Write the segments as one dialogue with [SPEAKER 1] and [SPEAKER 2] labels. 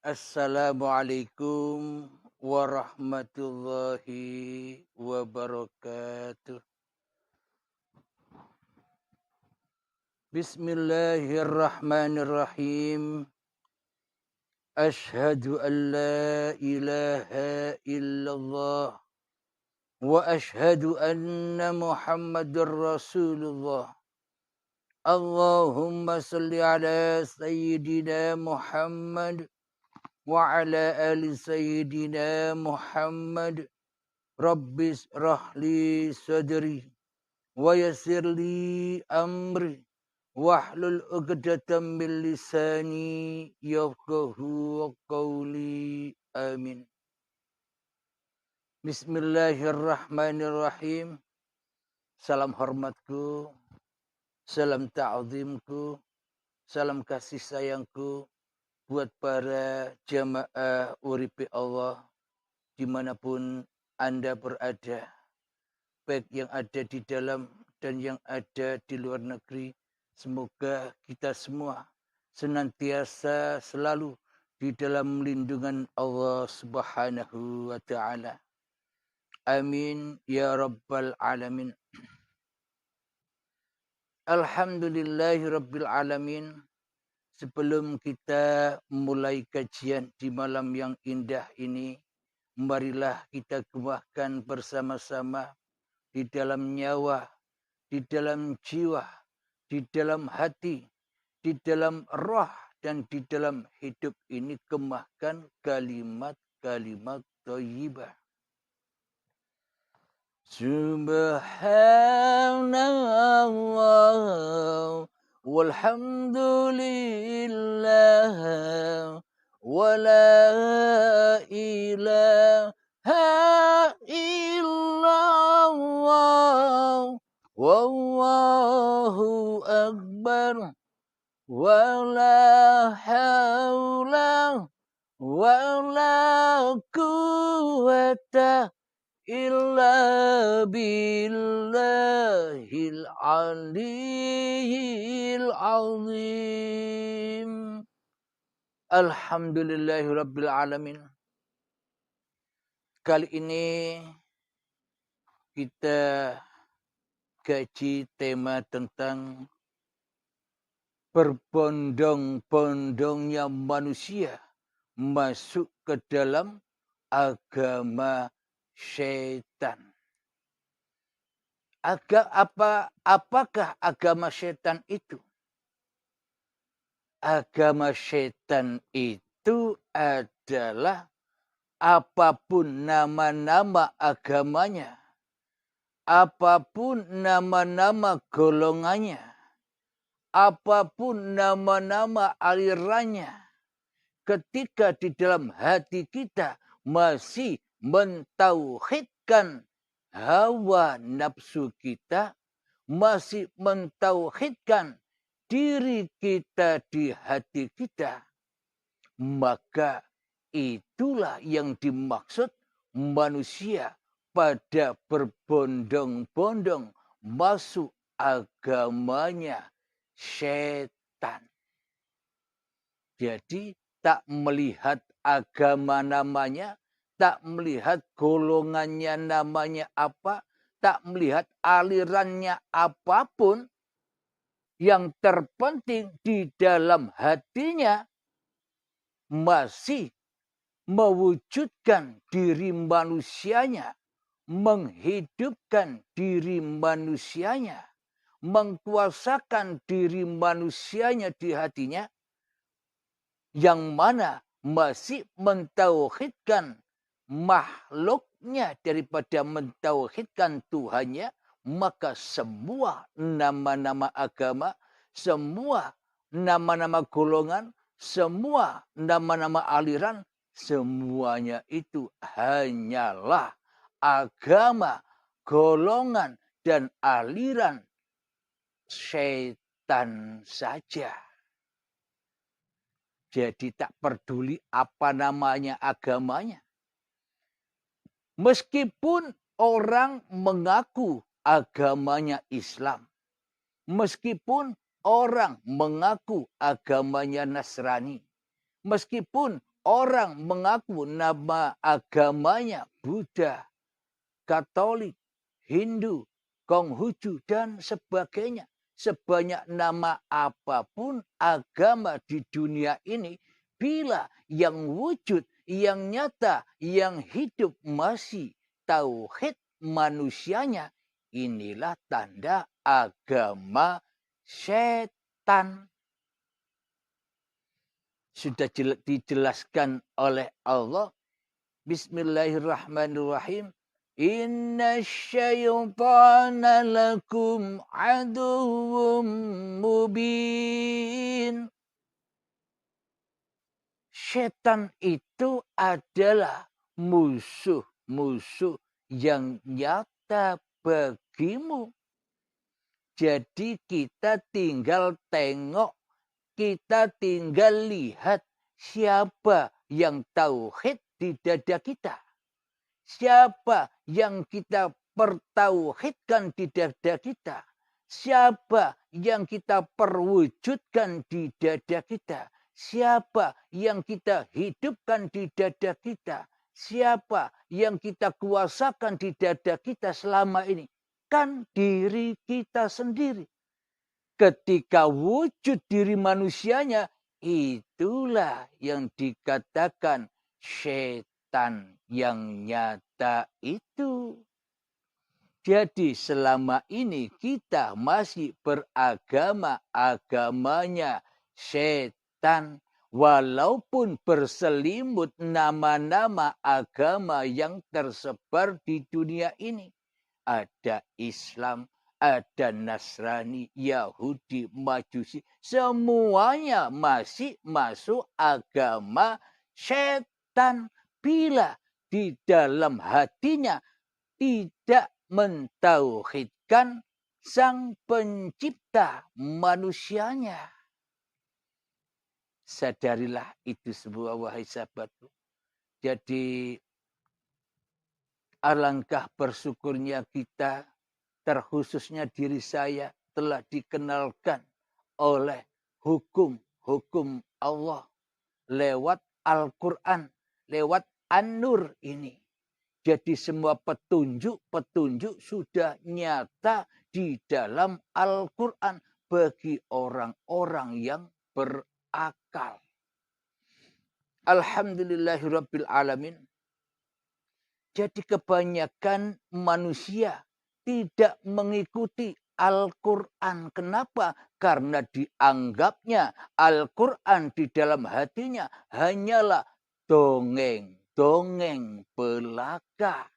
[SPEAKER 1] Assalamualaikum warahmatullahi wabarakatuh. Bismillahirrahmanirrahim. Ashhadu an la ilaha illallah wa ashhadu anna Muhammadar Rasulullah. Allahumma salli ala sayyidina Muhammad wa ala ali sayyidina Muhammad. Rabbis rahli sadri wa yassirli amri wahlul 'uqdatam min lisani yafqahu qawli. Amin. Bismillahirrahmanirrahim. Salam hormatku, salam ta'zimku, salam kasih sayangku buat para jamaah uripi Allah dimanapun Anda berada, baik yang ada di dalam dan yang ada di luar negeri. Semoga kita semua senantiasa selalu di dalam lindungan Allah Subhanahu wa taala. Amin ya rabbal alamin. Alhamdulillahi rabbil alamin. Sebelum kita mulai kajian di malam yang indah ini, marilah kita gembahkan bersama-sama di dalam nyawa, di dalam jiwa, di dalam hati, di dalam roh, dan di dalam hidup ini kemahkan kalimat-kalimat thayyibah. Subhanallah walhamdulillah wa la ilaha illallah wallahu akbar wa la hawla wa la quwwata illa billahil aliyyil azim. Alhamdulillahi rabbil alamin. Kali ini kita kaji tema tentang berbondong-bondongnya manusia masuk ke dalam agama syaitan. Apakah agama syaitan itu? Agama syaitan itu adalah apapun nama-nama agamanya, apapun nama-nama golongannya, apapun nama-nama alirannya, ketika di dalam hati kita masih mentauhidkan hawa nafsu kita, masih mentauhidkan diri kita di hati kita, maka itulah yang dimaksud manusia pada berbondong-bondong masuk agamanya syaitan. Jadi tak melihat agama namanya, tak melihat golongannya namanya apa, tak melihat alirannya apapun, yang terpenting di dalam hatinya masih mewujudkan diri manusianya, menghidupkan diri manusianya, mengkuasakan diri manusianya di hatinya, yang mana masih mentauhidkan makhluknya daripada mentauhidkan Tuhannya, maka semua nama-nama agama, semua nama-nama golongan, semua nama-nama aliran, semuanya itu hanyalah agama, golongan, dan aliran syaitan saja. Jadi tak peduli apa namanya agamanya. Meskipun orang mengaku agamanya Islam, meskipun orang mengaku agamanya Nasrani, meskipun orang mengaku nama agamanya Buddha, Katolik, Hindu, Konghucu, dan sebagainya. Sebanyak nama apapun agama di dunia ini, bila yang wujud, yang nyata, yang hidup masih tauhid manusianya, inilah tanda agama setan. Sudah dijelaskan oleh Allah. Bismillahirrahmanirrahim. Inna syaitana lakum aduwwum mubin. Setan itu adalah musuh-musuh yang nyata bagimu. Jadi kita tinggal tengok, kita tinggal lihat siapa yang tauhid di dada kita. Siapa yang kita pertauhidkan di dada kita. Siapa yang kita perwujudkan di dada kita. Siapa yang kita hidupkan di dada kita. Siapa yang kita kuasakan di dada kita selama ini. Kan diri kita sendiri. Ketika wujud diri manusianya, itulah yang dikatakan setan yang nyata itu. Jadi selama ini kita masih beragama agamanya setan. Walaupun berselimut nama-nama agama yang tersebar di dunia ini. Ada Islam, ada Nasrani, Yahudi, Majusi. Semuanya masih masuk agama setan. Bila di dalam hatinya tidak mentauhidkan sang pencipta manusianya. Sadarilah itu semua, wahai sahabatku. Jadi alangkah bersyukurnya kita, terkhususnya diri saya, telah dikenalkan oleh hukum-hukum Allah lewat Al-Quran, lewat An-Nur ini. Jadi semua petunjuk-petunjuk sudah nyata di dalam Al-Quran bagi orang-orang yang berakal. Alhamdulillahirabbil alamin. Jadi kebanyakan manusia tidak mengikuti Al-Quran. Kenapa? Karena dianggapnya Al-Quran di dalam hatinya hanyalah dongeng belaka.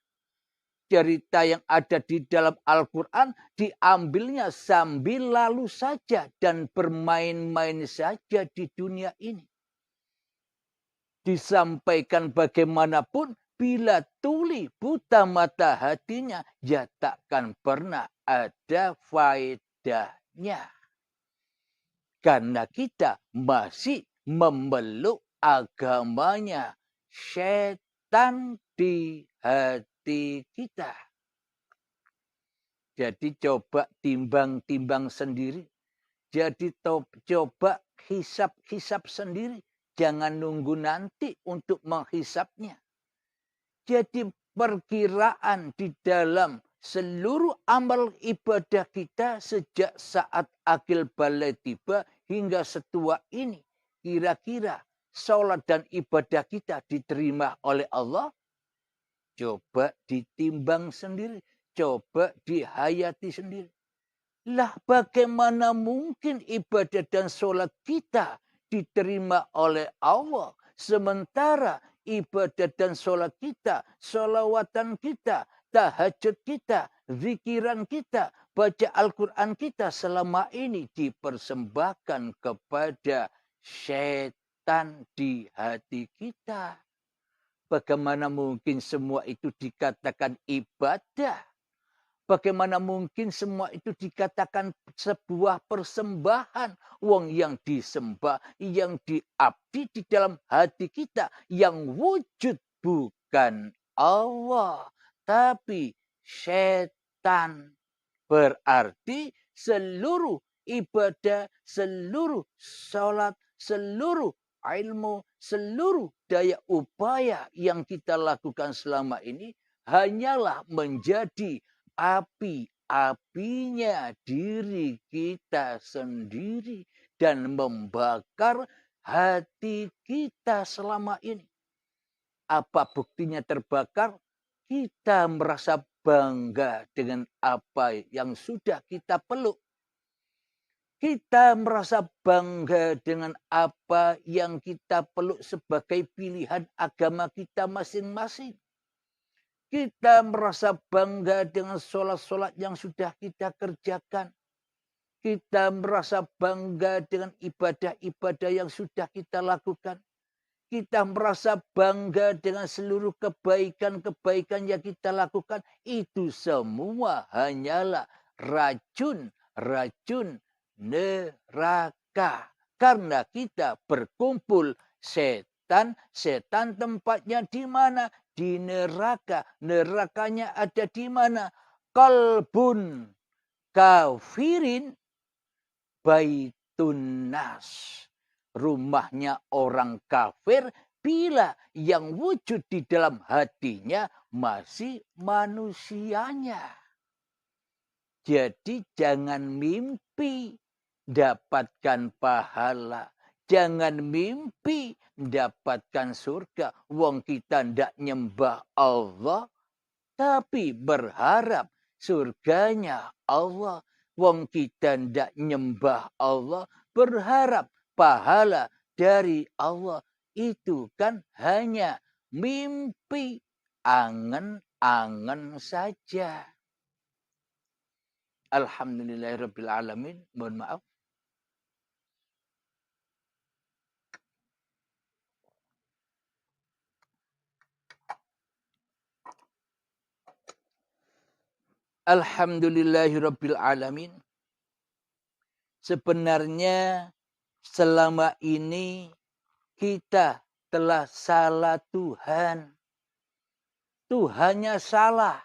[SPEAKER 1] Cerita yang ada di dalam Al-Quran diambilnya sambil lalu saja dan bermain-main saja di dunia ini. Disampaikan bagaimanapun, bila tuli buta mata hatinya, ya takkan pernah ada faedahnya. Karena kita masih memeluk agamanya setan di hati kita. Jadi coba timbang-timbang sendiri. Jadi coba hisap-hisap sendiri. Jangan nunggu nanti untuk menghisapnya. Jadi perkiraan di dalam seluruh amal ibadah kita sejak saat akil balik tiba hingga setua ini. Kira-kira sholat dan ibadah kita diterima oleh Allah? Coba ditimbang sendiri. Coba dihayati sendiri. Lah bagaimana mungkin ibadah dan sholat kita diterima oleh Allah. Sementara ibadah dan sholat kita, sholawatan kita, tahajud kita, zikiran kita, baca Al-Quran kita selama ini dipersembahkan kepada setan di hati kita. Bagaimana mungkin semua itu dikatakan ibadah? Bagaimana mungkin semua itu dikatakan sebuah persembahan? Wong yang disembah, yang diabdi di dalam hati kita, yang wujud bukan Allah, tapi setan. Berarti seluruh ibadah, seluruh sholat, seluruh ilmu, seluruh daya upaya yang kita lakukan selama ini hanyalah menjadi api-apinya diri kita sendiri dan membakar hati kita selama ini. Apa buktinya terbakar? Kita merasa bangga dengan apa yang sudah kita peluk. Kita merasa bangga dengan apa yang kita peluk sebagai pilihan agama kita masing-masing. Kita merasa bangga dengan sholat-sholat yang sudah kita kerjakan. Kita merasa bangga dengan ibadah-ibadah yang sudah kita lakukan. Kita merasa bangga dengan seluruh kebaikan-kebaikan yang kita lakukan. Itu semua hanyalah racun-racun neraka. Karena kita berkumpul setan. Setan tempatnya di mana? Di neraka. Nerakanya ada di mana? Qalbun kafirin baitun nas. Rumahnya orang kafir bila yang wujud di dalam hatinya masih manusianya. Jadi jangan mimpi dapatkan pahala. Jangan mimpi dapatkan surga. Wong kita ndak nyembah Allah, tapi berharap surganya Allah. Wong kita ndak nyembah Allah, berharap pahala dari Allah. Itu kan hanya mimpi, angan-angan saja. Alhamdulillahirabbil alamin. Mohon maaf. Alhamdulillahirabbil alamin. Sebenarnya selama ini kita telah salah Tuhan. Tuhannya salah.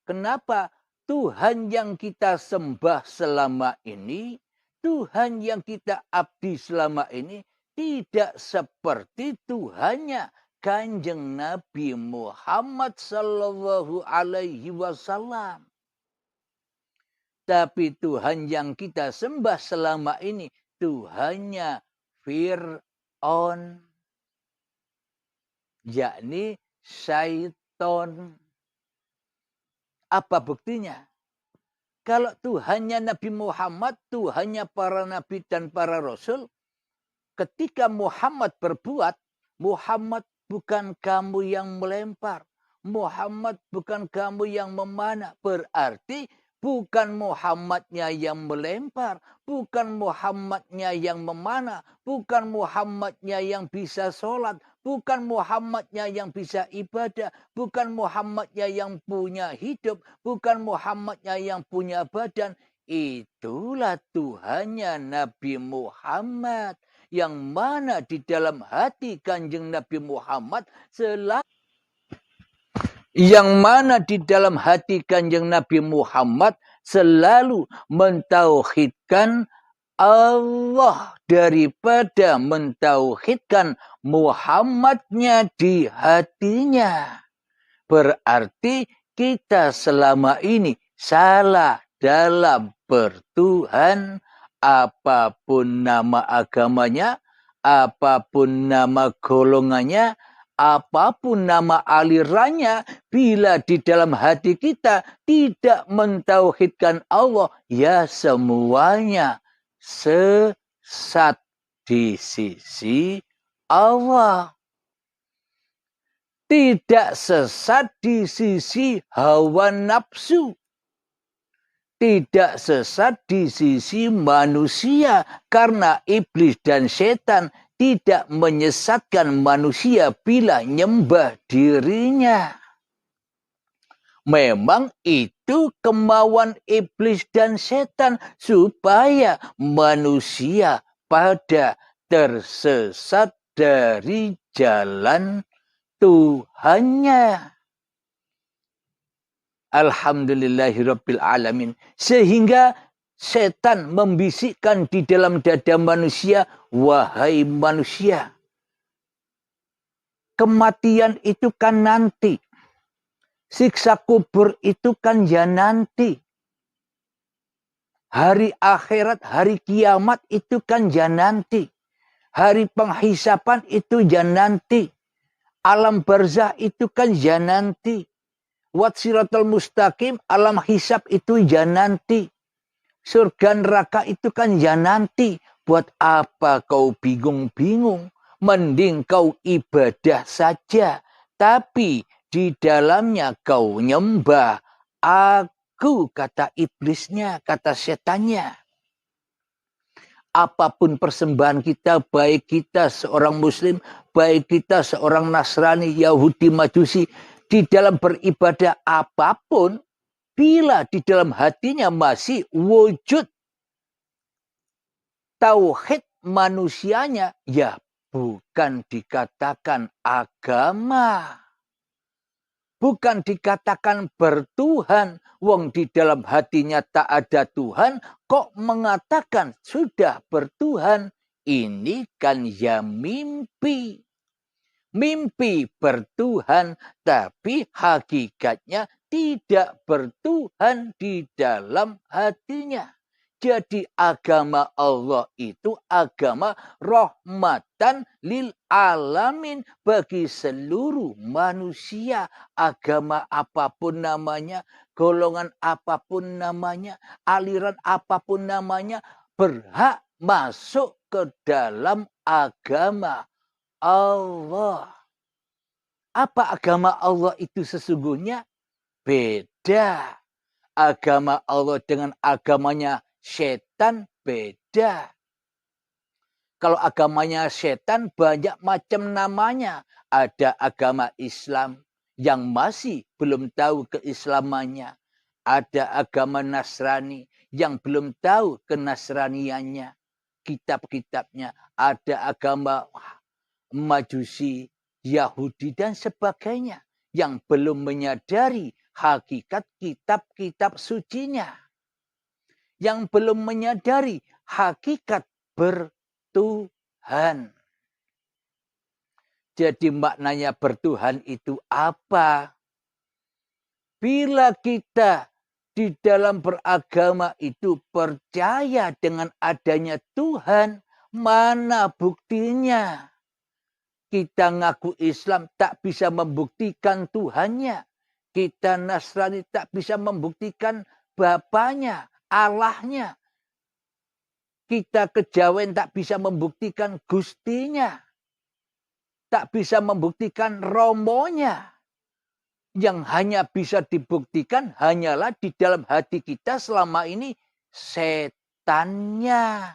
[SPEAKER 1] Kenapa? Tuhan yang kita sembah selama ini, Tuhan yang kita abdi selama ini tidak seperti Tuhannya Kanjeng Nabi Muhammad sallallahu alaihi wasallam. Tapi Tuhan yang kita sembah selama ini Tuhannya Fir'aun, yakni syaiton. Apa buktinya? Kalau Tuhannya Nabi Muhammad, Tuhannya para nabi dan para rasul, ketika Muhammad berbuat, Muhammad bukan kamu yang melempar, Muhammad bukan kamu yang memanah. Berarti bukan Muhammadnya yang melempar, bukan Muhammadnya yang memanah, bukan Muhammadnya yang bisa sholat, bukan Muhammadnya yang bisa ibadah, bukan Muhammadnya yang punya hidup, bukan Muhammadnya yang punya badan. Itulah Tuhannya Nabi Muhammad. Yang mana di dalam hati Kanjeng Nabi Muhammad selalu mentauhidkan Allah daripada mentauhidkan Muhammadnya di hatinya. Berarti kita selama ini salah dalam bertuhan. Apapun nama agamanya, apapun nama golongannya, apapun nama alirannya, bila di dalam hati kita tidak mentauhidkan Allah, ya semuanya sesat di sisi Allah. Tidak sesat di sisi hawa nafsu. Tidak sesat di sisi manusia. Karena iblis dan setan tidak menyesatkan manusia bila nyembah dirinya. Memang itu kemauan iblis dan setan supaya manusia pada tersesat dari jalan Tuhannya. Alhamdulillahirabbil alamin. Sehingga setan membisikkan di dalam dada manusia, wahai manusia, kematian itu kan nanti. Siksa kubur itu kan ya nanti. Hari akhirat, hari kiamat itu kan ya nanti. Hari penghisapan itu ya nanti. Alam barzah itu kan ya nanti. Wat siratal mustaqim, alam hisab itu ya nanti. Surga neraka itu kan ya nanti. Buat apa kau bingung-bingung? Mending kau ibadah saja. Tapi di dalamnya kau nyembah aku, kata iblisnya, kata setannya. Apapun persembahan kita, baik kita seorang muslim, baik kita seorang Nasrani, Yahudi, Majusi, di dalam beribadah apapun, bila di dalam hatinya masih wujud tauhid manusianya, ya bukan dikatakan agama. Bukan dikatakan bertuhan. Wong di dalam hatinya tak ada Tuhan, kok mengatakan sudah bertuhan. Ini kan ya mimpi. Mimpi bertuhan, tapi hakikatnya tidak bertuhan di dalam hatinya. Jadi agama Allah itu agama rahmatan lil alamin, bagi seluruh manusia. Agama apapun namanya, golongan apapun namanya, aliran apapun namanya, berhak masuk ke dalam agama Allah. Apa agama Allah itu sesungguhnya? Beda. Agama Allah dengan agamanya setan beda. Kalau agamanya setan banyak macam namanya. Ada agama Islam yang masih belum tahu keislamannya. Ada agama Nasrani yang belum tahu kenasraniannya. Kitab-kitabnya. Ada agama Majusi, Yahudi dan sebagainya yang belum menyadari hakikat kitab-kitab sucinya. Yang belum menyadari hakikat bertuhan. Jadi maknanya bertuhan itu apa? Bila kita di dalam beragama itu percaya dengan adanya Tuhan, mana buktinya? Kita ngaku Islam tak bisa membuktikan Tuhannya. Kita Nasrani tak bisa membuktikan Bapaknya, Allahnya. Kita Kejawen tak bisa membuktikan Gustinya. Tak bisa membuktikan Romonya. Yang hanya bisa dibuktikan hanyalah di dalam hati kita selama ini setannya.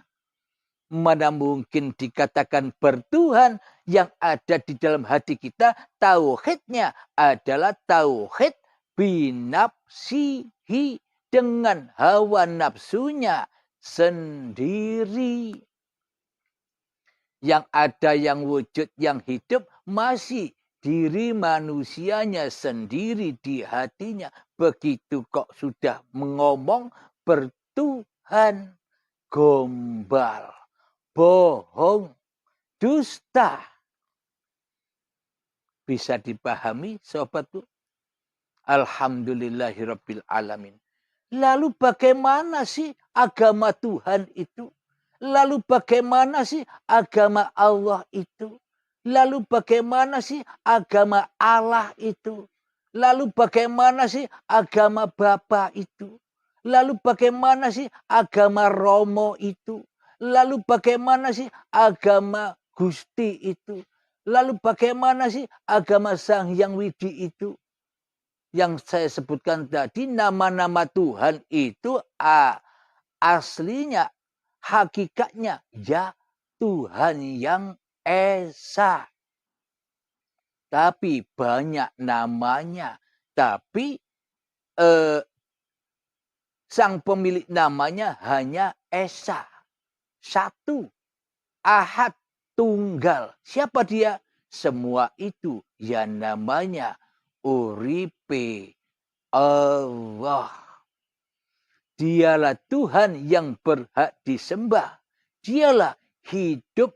[SPEAKER 1] Mana mungkin dikatakan bertuhan, yang ada di dalam hati kita tauhidnya adalah tauhid binafsihi, dengan hawa nafsunya sendiri. Yang ada, yang wujud, yang hidup masih diri manusianya sendiri di hatinya. Begitu kok sudah mengomong bertuhan, gombal, bohong, dusta. Bisa dipahami sobatku? Alhamdulillahirabbil alamin. Lalu bagaimana sih agama Tuhan itu? Lalu bagaimana sih agama Allah itu? Lalu bagaimana sih agama Allah itu? Lalu bagaimana sih agama Bapa itu? Lalu bagaimana sih agama Romo itu? Lalu bagaimana sih agama Gusti itu? Lalu bagaimana sih agama Sang Hyang Widi itu? Yang saya sebutkan tadi, nama-nama Tuhan itu aslinya, hakikatnya ya Tuhan yang Esa. Tapi banyak namanya. Tapi sang pemilik namanya hanya Esa. Satu. Ahad, tunggal. Siapa dia? Semua itu ya namanya Uripe Allah. Dialah Tuhan yang berhak disembah. Dialah hidup